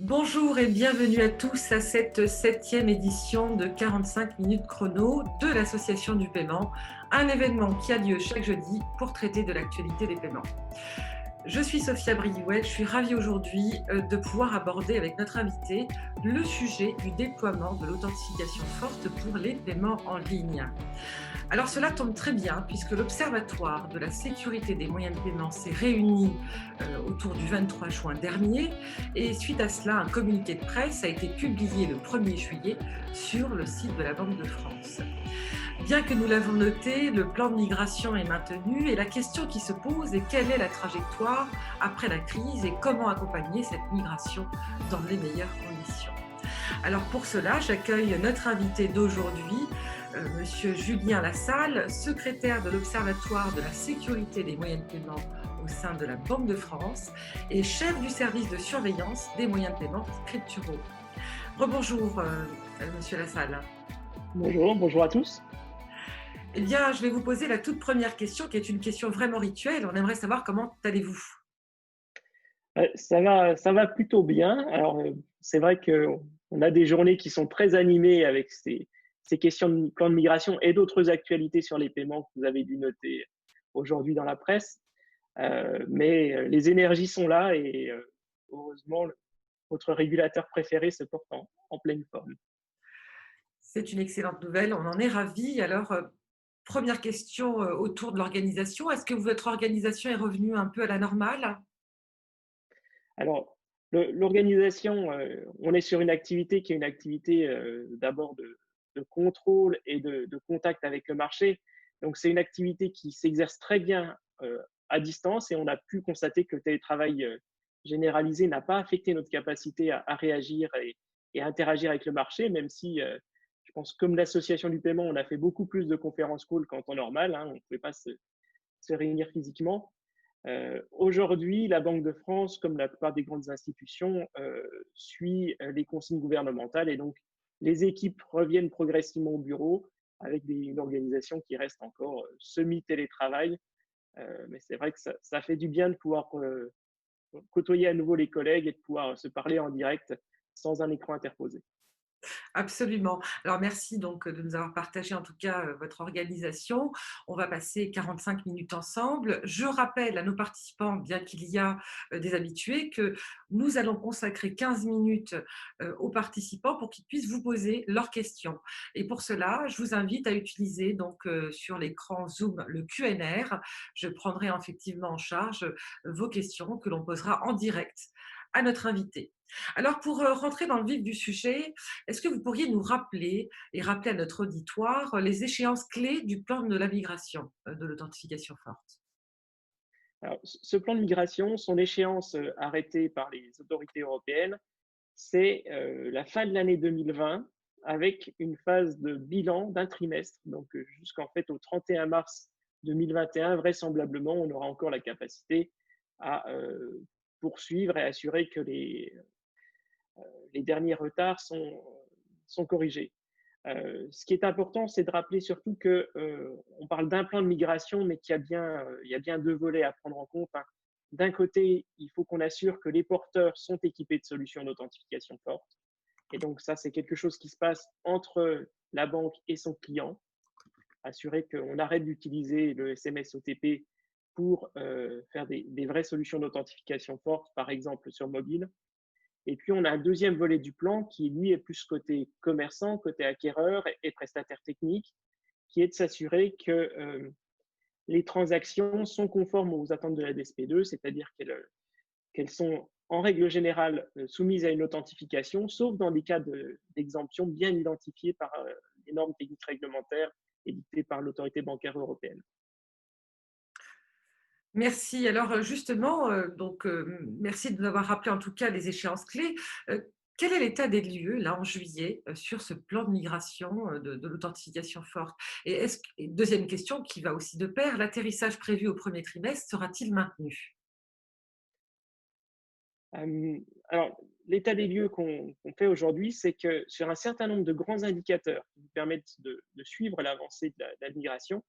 Bonjour et bienvenue à tous à cette 7e édition de 45 minutes chrono de l'Association du paiement, un événement qui a lieu chaque jeudi pour traiter de l'actualité des paiements. Je suis Sophia Briouel, je suis ravie aujourd'hui de pouvoir aborder avec notre invité le sujet du déploiement de l'authentification forte pour les paiements en ligne. Alors cela tombe très bien puisque l'Observatoire de la sécurité des moyens de paiement s'est réuni autour du 23 juin dernier et suite à cela, un communiqué de presse a été publié le 1er juillet sur le site de la Banque de France. Bien que nous l'avons noté, le plan de migration est maintenu et la question qui se pose est quelle est la trajectoire après la crise et comment accompagner cette migration dans les meilleures conditions. Alors pour cela, j'accueille notre invité d'aujourd'hui, Monsieur Julien Lassalle, secrétaire de l'Observatoire de la sécurité des moyens de paiement au sein de la Banque de France et chef du service de surveillance des moyens de paiement Scripturo. Rebonjour, Monsieur Lassalle. Bonjour à tous. Eh bien, je vais vous poser la toute première question, qui est une question vraiment rituelle. On aimerait savoir comment allez-vous? Ça va plutôt bien. Alors, c'est vrai qu'on a des journées qui sont très animées avec ces questions de plan de migration et d'autres actualités sur les paiements que vous avez dû noter aujourd'hui dans la presse. Mais les énergies sont là et heureusement, votre régulateur préféré se porte en pleine forme. C'est une excellente nouvelle, on en est ravis. Alors, première question autour de l'organisation. Est-ce que votre organisation est revenue un peu à la normale? Alors, l'organisation, on est sur une activité qui est une activité d'abord de contrôle et de contact avec le marché. Donc, c'est une activité qui s'exerce très bien à distance et on a pu constater que le télétravail généralisé n'a pas affecté notre capacité à réagir et à interagir avec le marché, même si je pense comme l'association du paiement, on a fait beaucoup plus de conférences call qu'en temps normal. Hein, on ne pouvait pas se réunir physiquement. Aujourd'hui, la Banque de France, comme la plupart des grandes institutions, suit les consignes gouvernementales et donc les équipes reviennent progressivement au bureau avec une organisation qui reste encore semi-télétravail. Mais c'est vrai que ça fait du bien de pouvoir côtoyer à nouveau les collègues et de pouvoir se parler en direct sans un écran interposé. Absolument. Alors merci donc de nous avoir partagé en tout cas votre organisation. On va passer 45 minutes ensemble. Je rappelle à nos participants, bien qu'il y a des habitués, que nous allons consacrer 15 minutes aux participants pour qu'ils puissent vous poser leurs questions. Et pour cela, je vous invite à utiliser donc sur l'écran Zoom le QNR. Je prendrai effectivement en charge vos questions que l'on posera en direct à notre invité. Alors pour rentrer dans le vif du sujet, est-ce que vous pourriez nous rappeler et rappeler à notre auditoire les échéances clés du plan de la migration de l'authentification forte? Alors, ce plan de migration, son échéance arrêtée par les autorités européennes, c'est la fin de l'année 2020 avec une phase de bilan d'un trimestre. Donc, jusqu'en fait au 31 mars 2021, vraisemblablement, on aura encore la capacité à poursuivre et assurer que les derniers retards sont corrigés. Ce qui est important, c'est de rappeler surtout que on parle d'un plan de migration, mais il y a bien deux volets à prendre en compte. Hein. D'un côté, il faut qu'on assure que les porteurs sont équipés de solutions d'authentification forte. Et donc ça, c'est quelque chose qui se passe entre la banque et son client. Assurer qu'on arrête d'utiliser le SMS OTP pour faire des vraies solutions d'authentification forte, par exemple sur mobile. Et puis, on a un deuxième volet du plan qui, lui, est plus côté commerçant, côté acquéreur et prestataire technique, qui est de s'assurer que les transactions sont conformes aux attentes de la DSP2, c'est-à-dire qu'elles sont en règle générale soumises à une authentification, sauf dans des cas d'exemption bien identifiés par les normes techniques réglementaires édictées par l'autorité bancaire européenne. Merci. Alors justement, merci de nous avoir rappelé en tout cas les échéances clés. Quel est l'état des lieux là en juillet sur ce plan de migration de l'authentification forte? Et deuxième question qui va aussi de pair, l'atterrissage prévu au premier trimestre sera-t-il maintenu? Alors, l'état des lieux qu'on fait aujourd'hui, c'est que sur un certain nombre de grands indicateurs qui nous permettent de suivre l'avancée de la migration,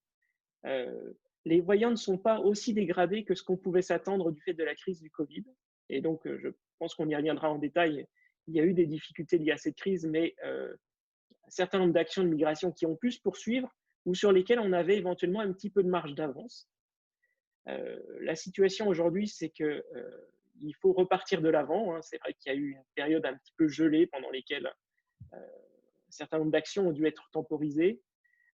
euh, les voyants ne sont pas aussi dégradés que ce qu'on pouvait s'attendre du fait de la crise du Covid. Et donc, je pense qu'on y reviendra en détail il y a eu des difficultés liées à cette crise, mais un certain nombre d'actions de migration qui ont pu se poursuivre ou sur lesquelles on avait éventuellement un petit peu de marge d'avance. La situation aujourd'hui, c'est que il faut repartir de l'avant, hein. C'est vrai qu'il y a eu une période un petit peu gelée pendant lesquelles un certain nombre d'actions ont dû être temporisées.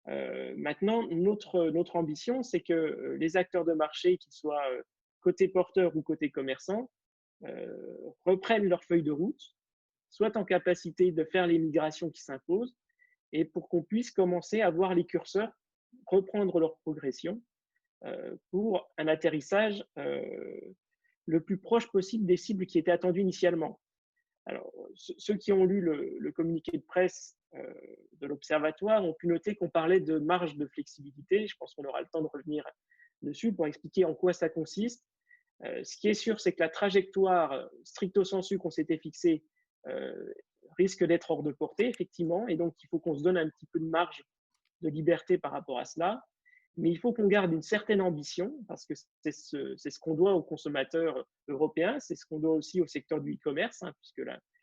Maintenant, notre ambition, c'est que les acteurs de marché, qu'ils soient côté porteur ou côté commerçant, reprennent leur feuille de route, soient en capacité de faire les migrations qui s'imposent, et pour qu'on puisse commencer à voir les curseurs reprendre leur progression pour un atterrissage le plus proche possible des cibles qui étaient attendues initialement. Alors, ceux qui ont lu le communiqué de presse de l'Observatoire ont pu noter qu'on parlait de marge de flexibilité. Je pense qu'on aura le temps de revenir dessus pour expliquer en quoi ça consiste. Ce qui est sûr, c'est que la trajectoire stricto sensu qu'on s'était fixée risque d'être hors de portée, effectivement, et donc il faut qu'on se donne un petit peu de marge de liberté par rapport à cela. Mais il faut qu'on garde une certaine ambition, parce que c'est ce qu'on doit aux consommateurs européens, c'est ce qu'on doit aussi au secteur du e-commerce, hein, puisque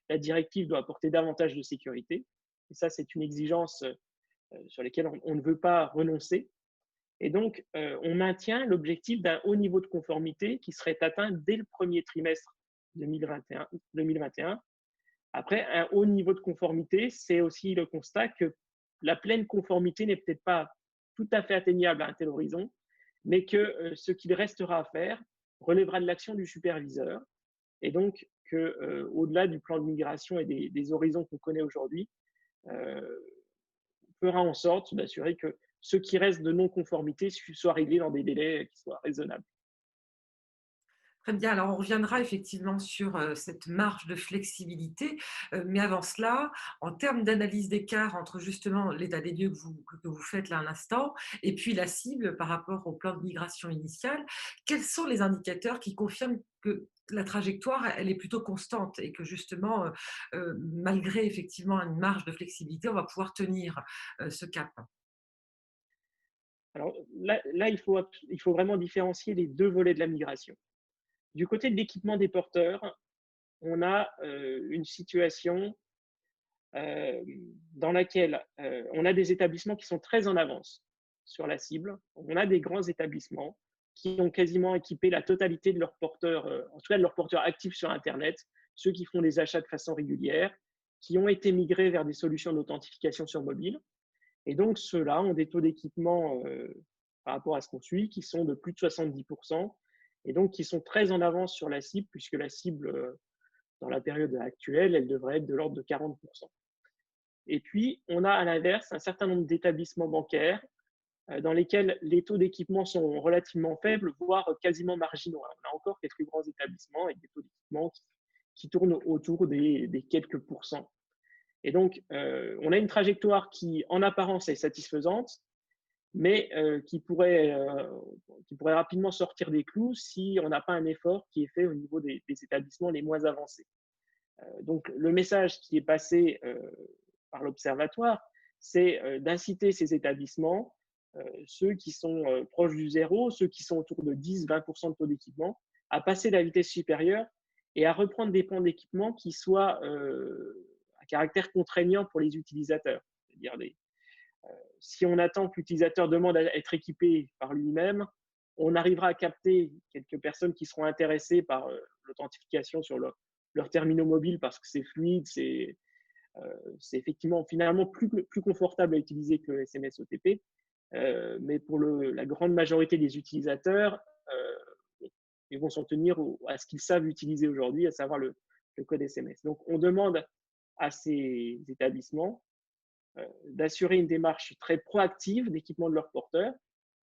la directive doit apporter davantage de sécurité. Et ça, c'est une exigence sur laquelle on ne veut pas renoncer. Et donc, on maintient l'objectif d'un haut niveau de conformité qui serait atteint dès le premier trimestre 2021. Après, un haut niveau de conformité, c'est aussi le constat que la pleine conformité n'est peut-être pas tout à fait atteignable à un tel horizon, mais que ce qu'il restera à faire relèvera de l'action du superviseur, et donc que, au-delà du plan de migration et des horizons qu'on connaît aujourd'hui, on fera en sorte d'assurer que ce qui reste de non-conformité soit réglé dans des délais qui soient raisonnables. Très bien, alors on reviendra effectivement sur cette marge de flexibilité, mais avant cela, en termes d'analyse d'écart entre justement l'état des lieux que vous faites là à l'instant et puis la cible par rapport au plan de migration initial, quels sont les indicateurs qui confirment que la trajectoire, elle est plutôt constante et que justement, malgré effectivement une marge de flexibilité, on va pouvoir tenir ce cap? Alors là il faut vraiment différencier les deux volets de la migration. Du côté de l'équipement des porteurs, on a une situation euh, dans laquelle on a des établissements qui sont très en avance sur la cible. On a des grands établissements qui ont quasiment équipé la totalité de leurs porteurs, en tout cas de leurs porteurs actifs sur Internet, ceux qui font des achats de façon régulière, qui ont été migrés vers des solutions d'authentification sur mobile. Et donc, ceux-là ont des taux d'équipement par rapport à ce qu'on suit qui sont de plus de 70%, et donc qui sont très en avance sur la cible, puisque la cible, dans la période actuelle, elle devrait être de l'ordre de 40%. Et puis, on a à l'inverse un certain nombre d'établissements bancaires dans lesquels les taux d'équipement sont relativement faibles, voire quasiment marginaux. On a encore quelques grands établissements avec des taux d'équipement qui tournent autour des quelques pourcents. Et donc, on a une trajectoire qui, en apparence, est satisfaisante, mais qui pourrait rapidement sortir des clous si on n'a pas un effort qui est fait au niveau des établissements les moins avancés. Donc, le message qui est passé par l'Observatoire, c'est d'inciter ces établissements, ceux qui sont proches du zéro, ceux qui sont autour de 10-20% de taux d'équipement, à passer la vitesse supérieure et à reprendre des plans d'équipement qui soient à caractère contraignant pour les utilisateurs. C'est-à-dire si on attend que l'utilisateur demande à être équipé par lui-même, on arrivera à capter quelques personnes qui seront intéressées par l'authentification sur leur terminaux mobiles parce que c'est fluide, c'est effectivement finalement plus confortable à utiliser que le SMS OTP. Mais pour la grande majorité des utilisateurs, ils vont s'en tenir à ce qu'ils savent utiliser aujourd'hui, à savoir le code SMS. Donc, on demande à ces établissements d'assurer une démarche très proactive d'équipement de leurs porteurs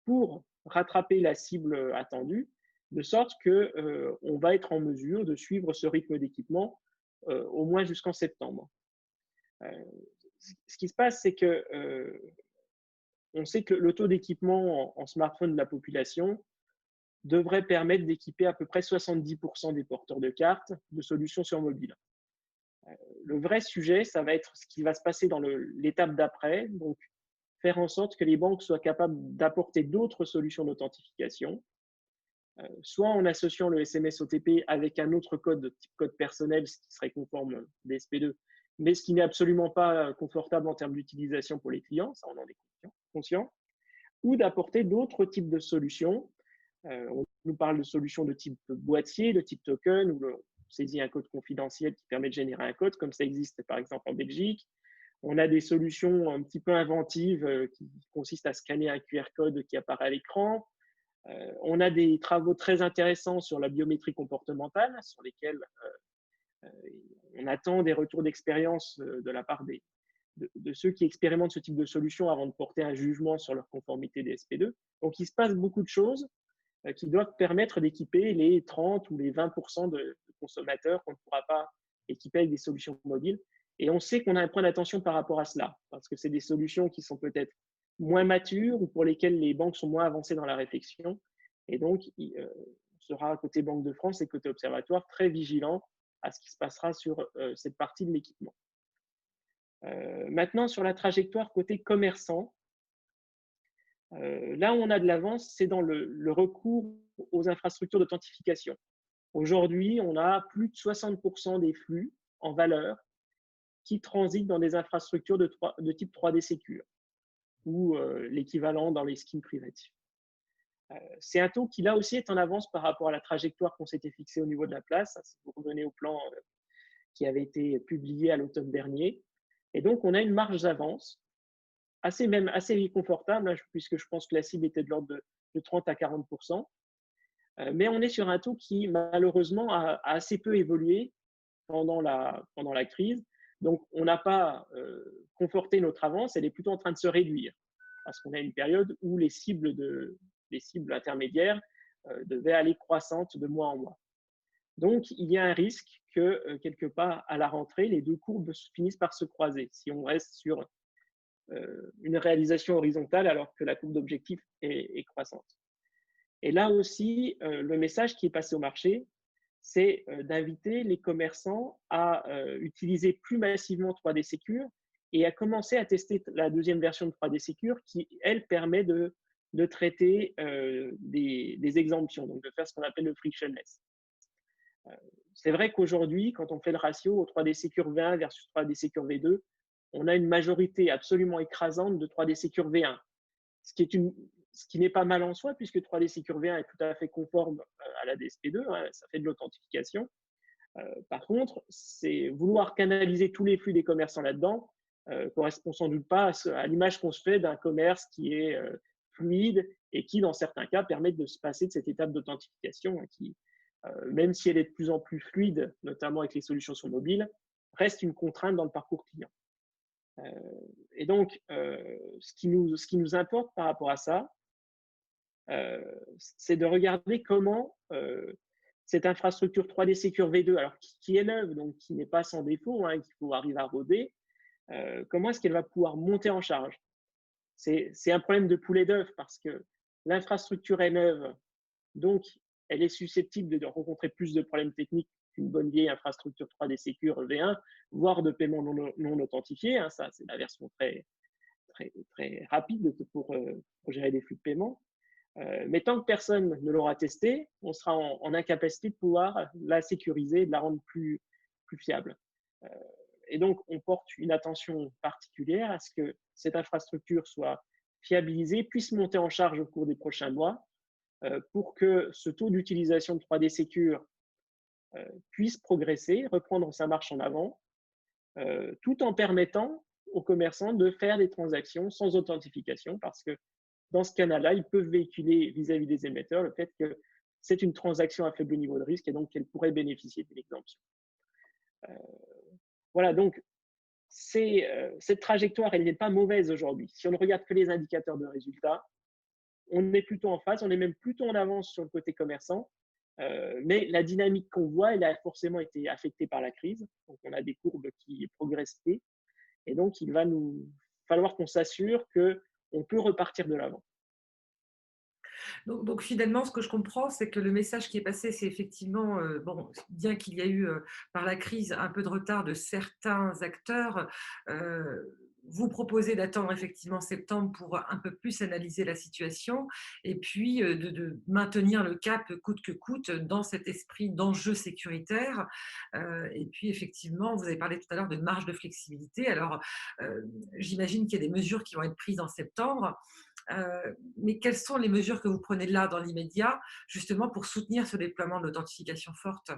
pour rattraper la cible attendue, de sorte qu'on va être en mesure de suivre ce rythme d'équipement au moins jusqu'en septembre. Ce qui se passe, c'est que on sait que le taux d'équipement en smartphone de la population devrait permettre d'équiper à peu près 70% des porteurs de cartes de solutions sur mobile. Le vrai sujet, ça va être ce qui va se passer dans l'étape d'après, donc faire en sorte que les banques soient capables d'apporter d'autres solutions d'authentification soit en associant le SMS OTP avec un autre code de type code personnel, ce qui serait conforme DSP2, mais ce qui n'est absolument pas confortable en termes d'utilisation pour les clients, ça on en est conscient, ou d'apporter d'autres types de solutions. On nous parle de solutions de type boîtier, de type token, où on saisit un code confidentiel qui permet de générer un code, comme ça existe par exemple en Belgique. On a des solutions un petit peu inventives qui consistent à scanner un QR code qui apparaît à l'écran. On a des travaux très intéressants sur la biométrie comportementale, sur lesquels on attend des retours d'expérience de la part de ceux qui expérimentent ce type de solution avant de porter un jugement sur leur conformité DSP2. Donc, il se passe beaucoup de choses qui doivent permettre d'équiper les 30 ou les 20% de consommateurs qu'on ne pourra pas équiper avec des solutions mobiles. Et on sait qu'on a un point d'attention par rapport à cela, parce que c'est des solutions qui sont peut-être moins matures ou pour lesquelles les banques sont moins avancées dans la réflexion. Et donc, on sera côté Banque de France et côté Observatoire très vigilant à ce qui se passera sur cette partie de l'équipement. Maintenant, sur la trajectoire côté commerçant, là où on a de l'avance, c'est dans le recours aux infrastructures d'authentification. Aujourd'hui, on a plus de 60% des flux en valeur qui transitent dans des infrastructures de type 3D Secure ou l'équivalent dans les schemes privatifs. C'est un taux qui, là aussi, est en avance par rapport à la trajectoire qu'on s'était fixée au niveau de la place. Si vous revenez au plan qui avait été publié à l'automne dernier. Et donc, on a une marge d'avance assez confortable, hein, puisque je pense que la cible était de l'ordre de 30 à 40%. Mais on est sur un taux qui, malheureusement, a assez peu évolué pendant la crise. Donc, on n'a pas conforté notre avance, elle est plutôt en train de se réduire, parce qu'on a une période où les cibles intermédiaires devaient aller croissantes de mois en mois. Donc, il y a un risque que, quelque part, à la rentrée, les deux courbes finissent par se croiser, si on reste sur une réalisation horizontale alors que la courbe d'objectif est croissante. Et là aussi, le message qui est passé au marché, c'est d'inviter les commerçants à utiliser plus massivement 3D Secure et à commencer à tester la deuxième version de 3D Secure qui, elle, permet de traiter des exemptions, donc de faire ce qu'on appelle le frictionless. C'est vrai qu'aujourd'hui, quand on fait le ratio au 3D Secure V1 versus 3D Secure V2, on a une majorité absolument écrasante de 3D Secure V1, ce qui n'est pas mal en soi, puisque 3D Secure V1 est tout à fait conforme à la DSP2, hein, ça fait de l'authentification. Par contre, c'est vouloir canaliser tous les flux des commerçants là-dedans correspond sans doute pas à l'image qu'on se fait d'un commerce qui est fluide et qui, dans certains cas, permet de se passer de cette étape d'authentification qui, même si elle est de plus en plus fluide, notamment avec les solutions sur mobile, reste une contrainte dans le parcours client. Et donc, ce qui nous importe par rapport à ça, c'est de regarder comment cette infrastructure 3D Secure V2, alors qui est neuve, donc qui n'est pas sans défaut, hein, qu'il faut arriver à roder, comment est-ce qu'elle va pouvoir monter en charge? C'est un problème de poulet d'œuf parce que l'infrastructure est neuve, donc elle est susceptible de rencontrer plus de problèmes techniques qu'une bonne vieille infrastructure 3D Secure V1, voire de paiement non authentifié. Hein, ça, c'est la version très, très, très rapide pour gérer des flux de paiement. Mais tant que personne ne l'aura testé, on sera en incapacité de pouvoir la sécuriser, de la rendre plus fiable. Et donc, on porte une attention particulière à ce que cette infrastructure soit fiabilisée, puisse monter en charge au cours des prochains mois, pour que ce taux d'utilisation de 3D Secure puisse progresser, reprendre sa marche en avant, tout en permettant aux commerçants de faire des transactions sans authentification, parce que dans ce canal-là, ils peuvent véhiculer vis-à-vis des émetteurs le fait que c'est une transaction à faible niveau de risque et donc qu'elle pourrait bénéficier de l'exemption. Voilà, donc cette trajectoire, elle n'est pas mauvaise aujourd'hui. Si on ne regarde que les indicateurs de résultats, on est plutôt en phase, on est même plutôt en avance sur le côté commerçant, mais la dynamique qu'on voit, elle a forcément été affectée par la crise. Donc, on a des courbes qui progressent peu, et donc il va nous falloir qu'on s'assure qu'on peut repartir de l'avant. Donc finalement, ce que je comprends, c'est que le message qui est passé, c'est effectivement, bon, bien qu'il y a eu, par la crise, un peu de retard de certains acteurs, vous proposez d'attendre effectivement septembre pour un peu plus analyser la situation et puis, de maintenir le cap coûte que coûte dans cet esprit d'enjeu sécuritaire. Et puis effectivement, vous avez parlé tout à l'heure de marge de flexibilité. Alors, j'imagine qu'il y a des mesures qui vont être prises en septembre. Mais quelles sont les mesures que vous prenez là, dans l'immédiat, justement pour soutenir ce déploiement d'authentification forte?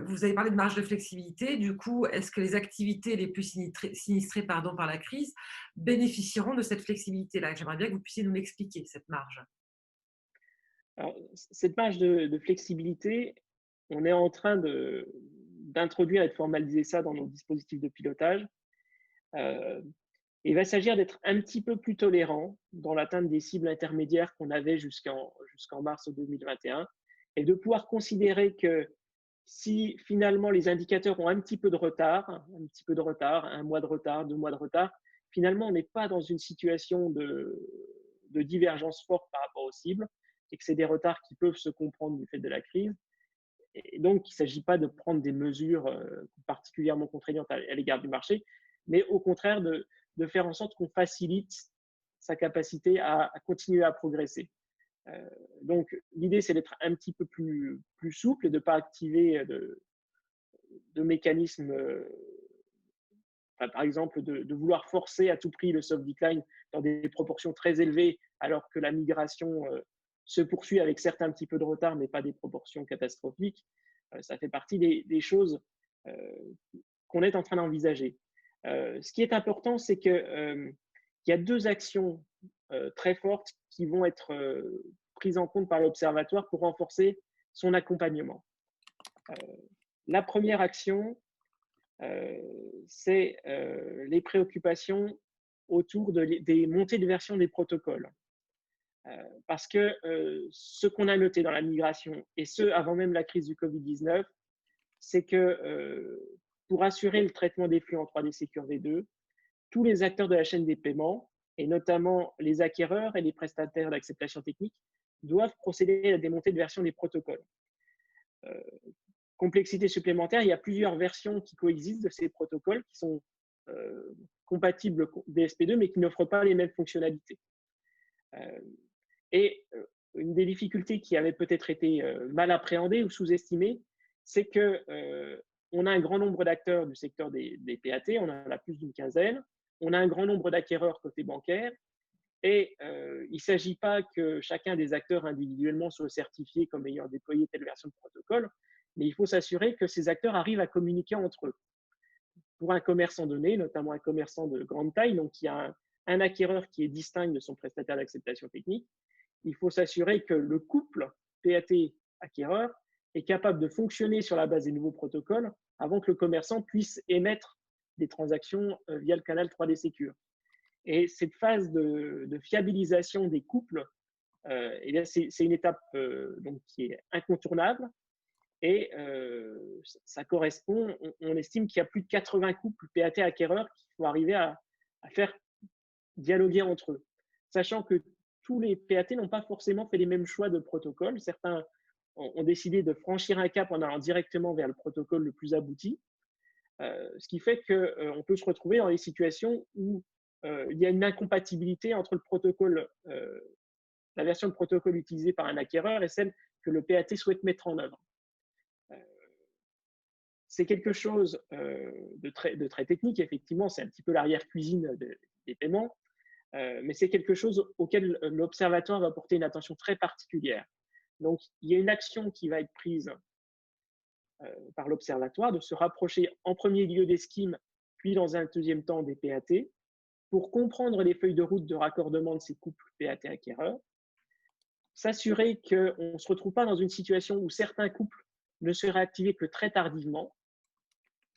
Vous avez parlé de marge de flexibilité. Du coup, est-ce que les activités les plus sinistrées pardon, par la crise bénéficieront de cette flexibilité-là? J'aimerais bien que vous puissiez nous l'expliquer, cette marge. Alors, cette marge de flexibilité, on est en train d'introduire et de formaliser ça dans nos dispositifs de pilotage. Euh, il va s'agir d'être un petit peu plus tolérant dans l'atteinte des cibles intermédiaires qu'on avait jusqu'en mars 2021 et de pouvoir considérer que si finalement les indicateurs ont un petit peu de retard, un mois de retard, 2 mois de retard, finalement on n'est pas dans une situation de divergence forte par rapport aux cibles et que c'est des retards qui peuvent se comprendre du fait de la crise. Et donc, il ne s'agit pas de prendre des mesures particulièrement contraignantes à l'égard du marché, mais au contraire de faire en sorte qu'on facilite sa capacité à continuer à progresser. Donc, l'idée, c'est d'être un petit peu plus souple et de ne pas activer de mécanismes, enfin, par exemple, de vouloir forcer à tout prix le soft decline dans des proportions très élevées, alors que la migration se poursuit avec certes un petit peu de retard, mais pas des proportions catastrophiques. Ça fait partie des choses qu'on est en train d'envisager. Ce qui est important, c'est qu'il y a 2 actions très fortes qui vont être prises en compte par l'Observatoire pour renforcer son accompagnement. La première action, c'est les préoccupations autour des montées de version des protocoles. Parce que ce qu'on a noté dans la migration, et ce avant même la crise du Covid-19, c'est que pour assurer le traitement des flux en 3D Secure V2, tous les acteurs de la chaîne des paiements, et notamment les acquéreurs et les prestataires d'acceptation technique, doivent procéder à des montées de version des protocoles. Complexité supplémentaire, il y a plusieurs versions qui coexistent de ces protocoles qui sont compatibles DSP2, mais qui n'offrent pas les mêmes fonctionnalités. Et une des difficultés qui avait peut-être été mal appréhendée ou sous-estimée, c'est qu'on a un grand nombre d'acteurs du secteur des PAT, on en a plus d'une quinzaine, on a un grand nombre d'acquéreurs côté bancaire, et il ne s'agit pas que chacun des acteurs individuellement soit certifié comme ayant déployé telle version de protocole, mais il faut s'assurer que ces acteurs arrivent à communiquer entre eux. Pour un commerçant donné, notamment un commerçant de grande taille, donc il y a un acquéreur qui est distinct de son prestataire d'acceptation technique, il faut s'assurer que le couple PAT-acquéreur est capable de fonctionner sur la base des nouveaux protocoles avant que le commerçant puisse émettre des transactions via le canal 3D Secure. Et cette phase de fiabilisation des couples, eh c'est une étape donc, qui est incontournable. Et ça correspond, on estime qu'il y a plus de 80 couples PAT-acquéreurs qui vont arriver à faire dialoguer entre eux. Sachant que tous les PAT n'ont pas forcément fait les mêmes choix de protocole. Certains ont décidé de franchir un cap en allant directement vers le protocole le plus abouti, ce qui fait qu'on peut se retrouver dans des situations où il y a une incompatibilité entre le protocole, la version de protocole utilisée par un acquéreur et celle que le PAT souhaite mettre en œuvre. C'est quelque chose de très technique, effectivement, c'est un petit peu l'arrière-cuisine des paiements, mais c'est quelque chose auquel l'Observatoire va porter une attention très particulière. Donc, il y a une action qui va être prise par l'Observatoire de se rapprocher en premier lieu des schemes, puis dans un deuxième temps des PAT, pour comprendre les feuilles de route de raccordement de ces couples PAT-acquéreurs, s'assurer qu'on ne se retrouve pas dans une situation où certains couples ne seraient activés que très tardivement,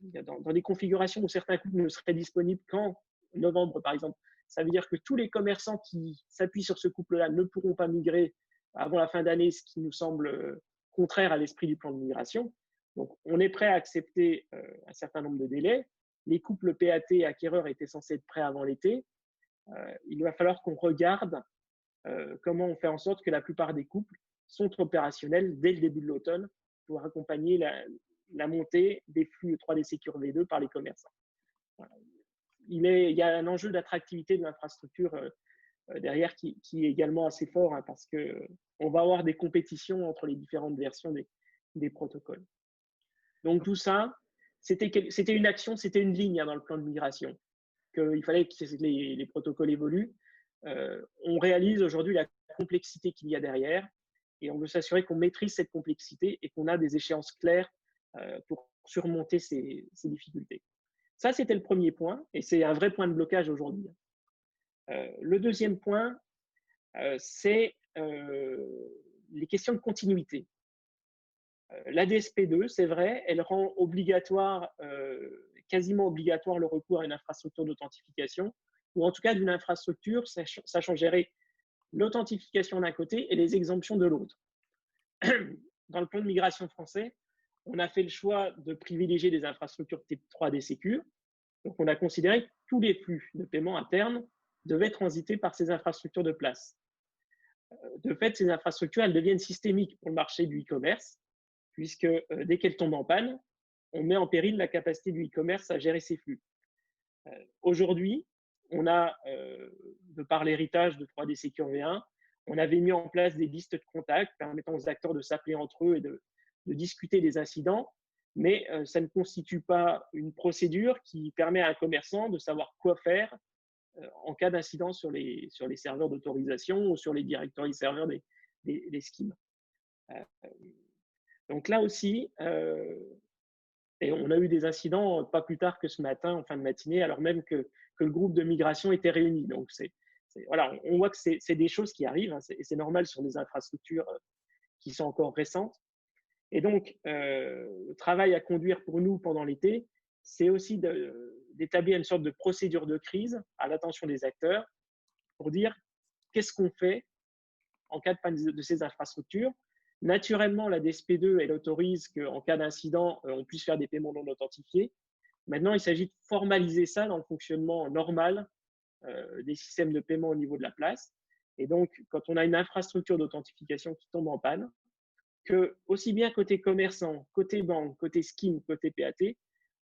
dans des configurations où certains couples ne seraient disponibles qu'en novembre, par exemple. Ça veut dire que tous les commerçants qui s'appuient sur ce couple-là ne pourront pas migrer avant la fin d'année, ce qui nous semble contraire à l'esprit du plan de migration. Donc, on est prêt à accepter un certain nombre de délais. Les couples PAT acquéreurs étaient censés être prêts avant l'été. Il va falloir qu'on regarde comment on fait en sorte que la plupart des couples sont opérationnels dès le début de l'automne pour accompagner la montée des flux 3D Secure V2 par les commerçants. Voilà. Il y a un enjeu d'attractivité de l'infrastructure derrière qui est également assez fort, hein, parce qu'on va avoir des compétitions entre les différentes versions des protocoles. Donc tout ça, c'était une action, c'était une ligne, hein, dans le plan de migration, qu'il fallait que les protocoles évoluent. On réalise aujourd'hui la complexité qu'il y a derrière et on veut s'assurer qu'on maîtrise cette complexité et qu'on a des échéances claires pour surmonter ces difficultés. Ça, c'était le premier point et c'est un vrai point de blocage aujourd'hui. Le deuxième point, c'est les questions de continuité. La DSP2, c'est vrai, elle rend obligatoire, quasiment obligatoire, le recours à une infrastructure d'authentification, ou en tout cas d'une infrastructure sachant gérer l'authentification d'un côté et les exemptions de l'autre. Dans le plan de migration français, on a fait le choix de privilégier des infrastructures type 3D Secure. Donc, on a considéré que tous les flux de paiement internes devaient transiter par ces infrastructures de place. De fait, ces infrastructures, elles deviennent systémiques pour le marché du e-commerce, puisque dès qu'elles tombent en panne, on met en péril la capacité du e-commerce à gérer ses flux. Aujourd'hui, on a, de par l'héritage de 3D Secure V1, on avait mis en place des listes de contacts permettant aux acteurs de s'appeler entre eux et de discuter des incidents, mais ça ne constitue pas une procédure qui permet à un commerçant de savoir quoi faire en cas d'incident sur les serveurs d'autorisation ou sur les directory serveurs des schemes. Donc là aussi, et on a eu des incidents pas plus tard que ce matin, en fin de matinée, alors même que le groupe de migration était réuni. Donc voilà, on voit que c'est des choses qui arrivent, hein, et c'est normal sur des infrastructures qui sont encore récentes. Et donc, le travail à conduire pour nous pendant l'été, c'est aussi d'établir une sorte de procédure de crise à l'attention des acteurs pour dire qu'est-ce qu'on fait en cas de panne de ces infrastructures. Naturellement, la DSP2, elle autorise qu'en cas d'incident, on puisse faire des paiements non authentifiés. Maintenant, il s'agit de formaliser ça dans le fonctionnement normal des systèmes de paiement au niveau de la place. Et donc, quand on a une infrastructure d'authentification qui tombe en panne, que aussi bien côté commerçant, côté banque, côté scheme, côté PAT,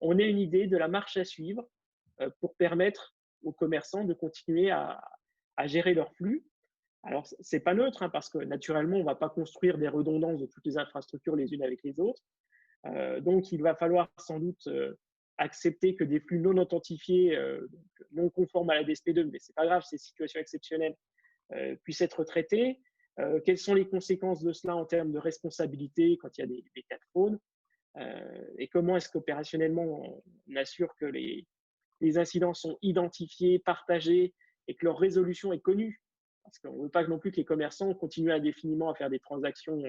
on ait une idée de la marche à suivre pour permettre aux commerçants de continuer à gérer leurs flux. Alors, ce n'est pas neutre, hein, parce que naturellement, on ne va pas construire des redondances de toutes les infrastructures les unes avec les autres. Donc, il va falloir sans doute accepter que des flux non authentifiés, non conformes à la DSP2, mais ce n'est pas grave, ces situations exceptionnelles, puissent être traités. Quelles sont les conséquences de cela en termes de responsabilité quand il y a des cas de fraude, et comment est-ce qu'opérationnellement on assure que les incidents sont identifiés, partagés et que leur résolution est connue, parce qu'on ne veut pas non plus que les commerçants continuent indéfiniment à faire des transactions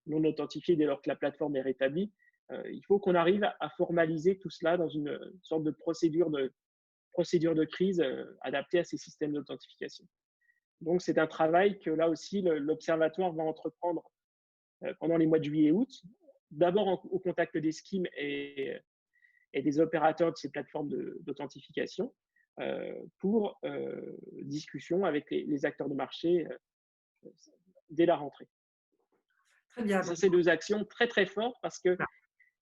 non authentifiées dès lors que la plateforme est rétablie. Il faut qu'on arrive à formaliser tout cela dans une sorte de procédure de crise adaptée à ces systèmes d'authentification. Donc, c'est un travail que là aussi, l'Observatoire va entreprendre pendant les mois de juillet et août, d'abord au contact des schemes et des opérateurs de ces plateformes d'authentification pour discussion avec les acteurs de marché dès la rentrée. Très bien. Ça, c'est deux actions très, très fortes parce que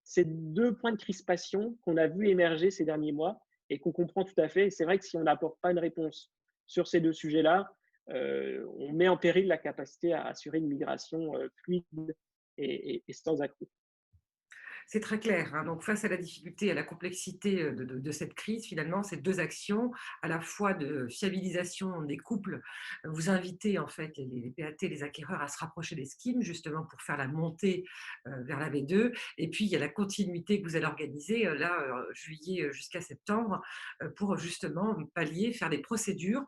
c'est deux points de crispation qu'on a vu émerger ces derniers mois et qu'on comprend tout à fait. Et c'est vrai que si on n'apporte pas une réponse sur ces deux sujets-là, on met en péril la capacité à assurer une migration fluide et sans accroc. C'est très clair, hein. Donc, face à la difficulté et à la complexité de cette crise, finalement, ces deux actions, à la fois de fiabilisation des couples, vous invitez en fait les PAT, les acquéreurs à se rapprocher des schemes, justement pour faire la montée vers la V2. Et puis, il y a la continuité que vous allez organiser, là, juillet jusqu'à septembre, pour justement pallier, faire des procédures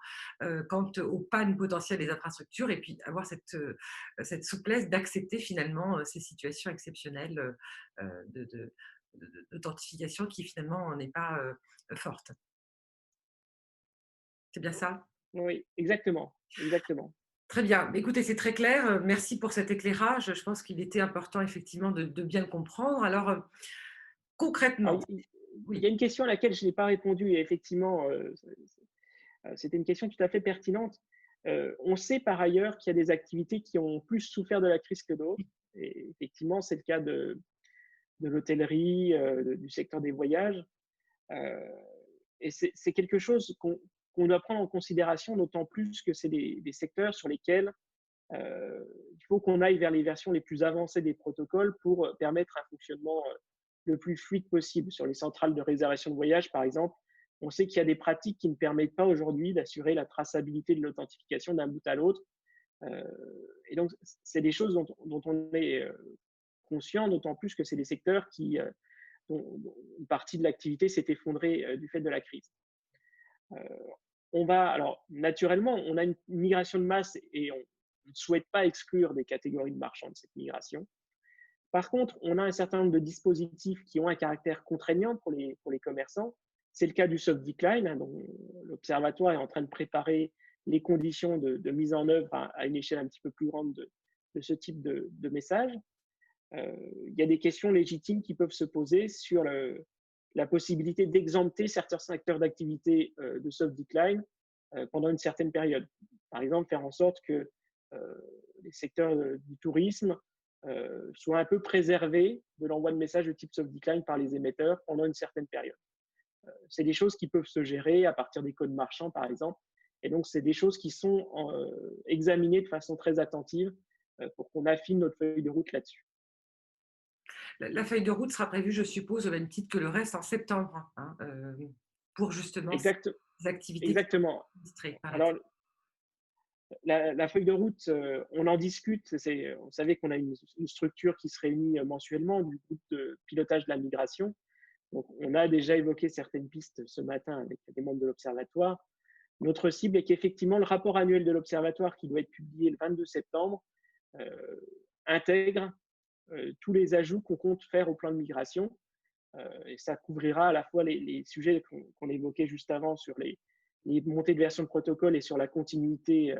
quant aux pannes potentielles des infrastructures et puis avoir cette souplesse d'accepter finalement ces situations exceptionnelles d'authentification qui finalement n'est pas forte. C'est bien ça? Oui, exactement, exactement. Très bien. Écoutez, c'est très clair. Merci pour cet éclairage. Je pense qu'il était important effectivement de bien le comprendre. Alors, Alors, concrètement, il y a oui, une question à laquelle je n'ai pas répondu et effectivement, c'était une question tout à fait pertinente. On sait par ailleurs qu'il y a des activités qui ont plus souffert de la crise que d'autres. Et effectivement, c'est le cas de l'hôtellerie, du secteur des voyages. Euh, et c'est quelque chose qu'on doit prendre en considération, d'autant plus que c'est des secteurs sur lesquels il faut qu'on aille vers les versions les plus avancées des protocoles pour permettre un fonctionnement le plus fluide possible. Sur les centrales de réservation de voyage, par exemple, on sait qu'il y a des pratiques qui ne permettent pas aujourd'hui d'assurer la traçabilité de l'authentification d'un bout à l'autre. Euh, et donc, c'est des choses dont on est conscient, d'autant plus que c'est des secteurs dont une partie de l'activité s'est effondrée du fait de la crise. Euh, alors, naturellement, on a une migration de masse et on ne souhaite pas exclure des catégories de marchands de cette migration. Par contre, on a un certain nombre de dispositifs qui ont un caractère contraignant pour les commerçants. C'est le cas du soft decline, hein, dont l'Observatoire est en train de préparer les conditions de mise en œuvre à une échelle un petit peu plus grande de ce type de message. Il y a des questions légitimes qui peuvent se poser sur la possibilité d'exempter certains secteurs d'activité de soft decline pendant une certaine période. Par exemple, faire en sorte que les secteurs du tourisme soient un peu préservés de l'envoi de messages de type soft decline par les émetteurs pendant une certaine période. C'est des choses qui peuvent se gérer à partir des codes marchands, par exemple. Et donc, c'est des choses qui sont examinées de façon très attentive pour qu'on affine notre feuille de route là-dessus. La feuille de route sera prévue, je suppose, au même titre que le reste en septembre, hein, pour justement ces Exact, activités qui sont exactement. enregistrées, Alors, paraît-il. la feuille de route, on en discute. Vous savez qu'on a une structure qui se réunit mensuellement du groupe de pilotage de la migration. Donc, on a déjà évoqué certaines pistes ce matin avec des membres de l'Observatoire. Notre cible est qu'effectivement, le rapport annuel de l'Observatoire, qui doit être publié le 22 septembre, euh, intègre tous les ajouts qu'on compte faire au plan de migration. Et ça couvrira à la fois les sujets qu'on évoquait juste avant sur les montées de version de protocole et sur la continuité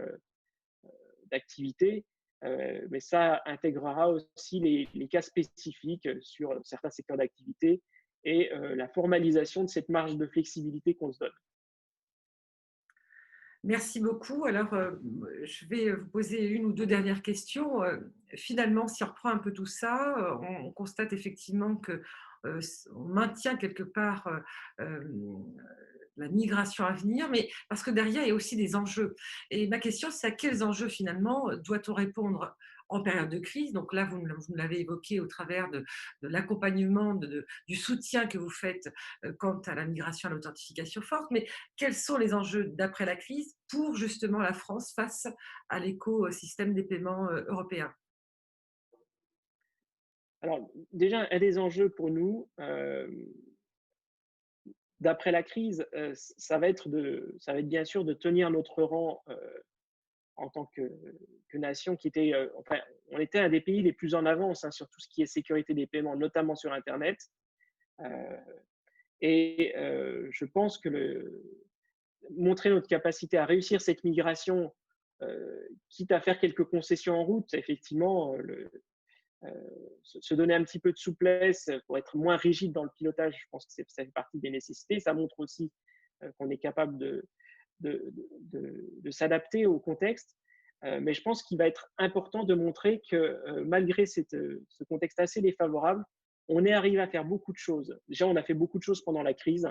d'activité, mais ça intégrera aussi les cas spécifiques sur certains secteurs d'activité et la formalisation de cette marge de flexibilité qu'on se donne. Merci beaucoup. Alors, je vais vous poser une ou deux dernières questions. Finalement, si on reprend un peu tout ça, on constate effectivement que on maintient quelque part la migration à venir, mais parce que derrière, il y a aussi des enjeux. Et ma question, c'est à quels enjeux finalement doit-on répondre en période de crise? Donc là, vous l'avez évoqué au travers de l'accompagnement, du soutien que vous faites quant à la migration à l'authentification forte, mais quels sont les enjeux d'après la crise pour justement la France face à l'écosystème des paiements européens? Alors, déjà, un des enjeux pour nous, d'après la crise, ça va être bien sûr de tenir notre rang en tant que nation qui était, enfin, on était un des pays les plus en avance hein, sur tout ce qui est sécurité des paiements, notamment sur Internet. Euh, je pense que montrer notre capacité à réussir cette migration, quitte à faire quelques concessions en route, effectivement, euh, se donner un petit peu de souplesse pour être moins rigide dans le pilotage, je pense que ça fait partie des nécessités. Ça montre aussi qu'on est capable de s'adapter au contexte. Mais je pense qu'il va être important de montrer que malgré ce contexte assez défavorable, on est arrivé à faire beaucoup de choses. Déjà, on a fait beaucoup de choses pendant la crise.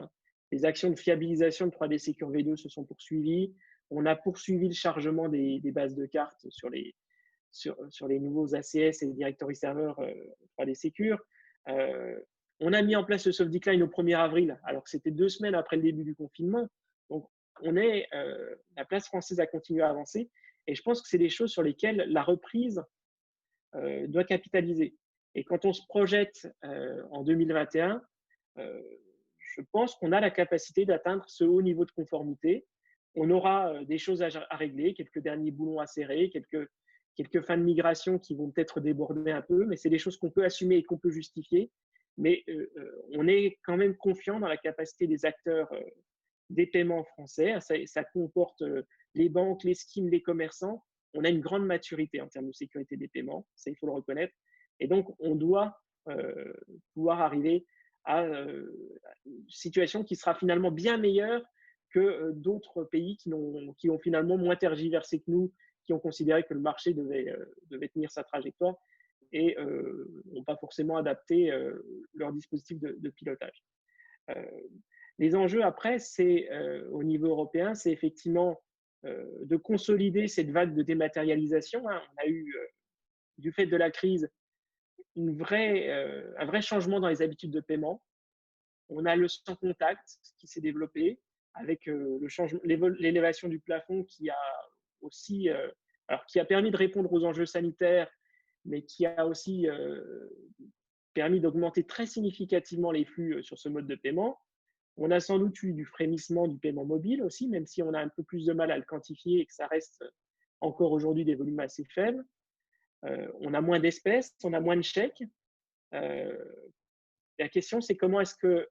Les actions de fiabilisation de 3D Secure V2 se sont poursuivies. On a poursuivi le chargement des bases de cartes sur les nouveaux ACS et les directory serveurs 3D Secure. On a mis en place le soft decline au 1er avril, alors que c'était 2 semaines après le début du confinement. Donc, la place française a continué à avancer. Et je pense que c'est des choses sur lesquelles la reprise doit capitaliser. Et quand on se projette en 2021, je pense qu'on a la capacité d'atteindre ce haut niveau de conformité. On aura des choses à régler, quelques derniers boulons à serrer, quelques fins de migration qui vont peut-être déborder un peu, mais c'est des choses qu'on peut assumer et qu'on peut justifier. Mais on est quand même confiant dans la capacité des acteurs des paiements français. Ça comporte les banques, les schemes, les commerçants. On a une grande maturité en termes de sécurité des paiements, ça il faut le reconnaître. Et donc, on doit pouvoir arriver à une situation qui sera finalement bien meilleure que d'autres pays qui ont finalement moins tergiversé que nous, qui ont considéré que le marché devait tenir sa trajectoire et n'ont pas forcément adapté leur dispositif de pilotage. Les enjeux après, c'est au niveau européen, c'est effectivement de consolider cette vague de dématérialisation. Hein. On a eu, du fait de la crise, un vrai changement dans les habitudes de paiement. On a le sans contact qui s'est développé avec l'élévation du plafond qui a aussi, alors qui a permis de répondre aux enjeux sanitaires, mais qui a aussi permis d'augmenter très significativement les flux sur ce mode de paiement. On a sans doute eu du frémissement du paiement mobile aussi, même si on a un peu plus de mal à le quantifier et que ça reste encore aujourd'hui des volumes assez faibles. On a moins d'espèces, on a moins de chèques. La question, c'est comment est-ce que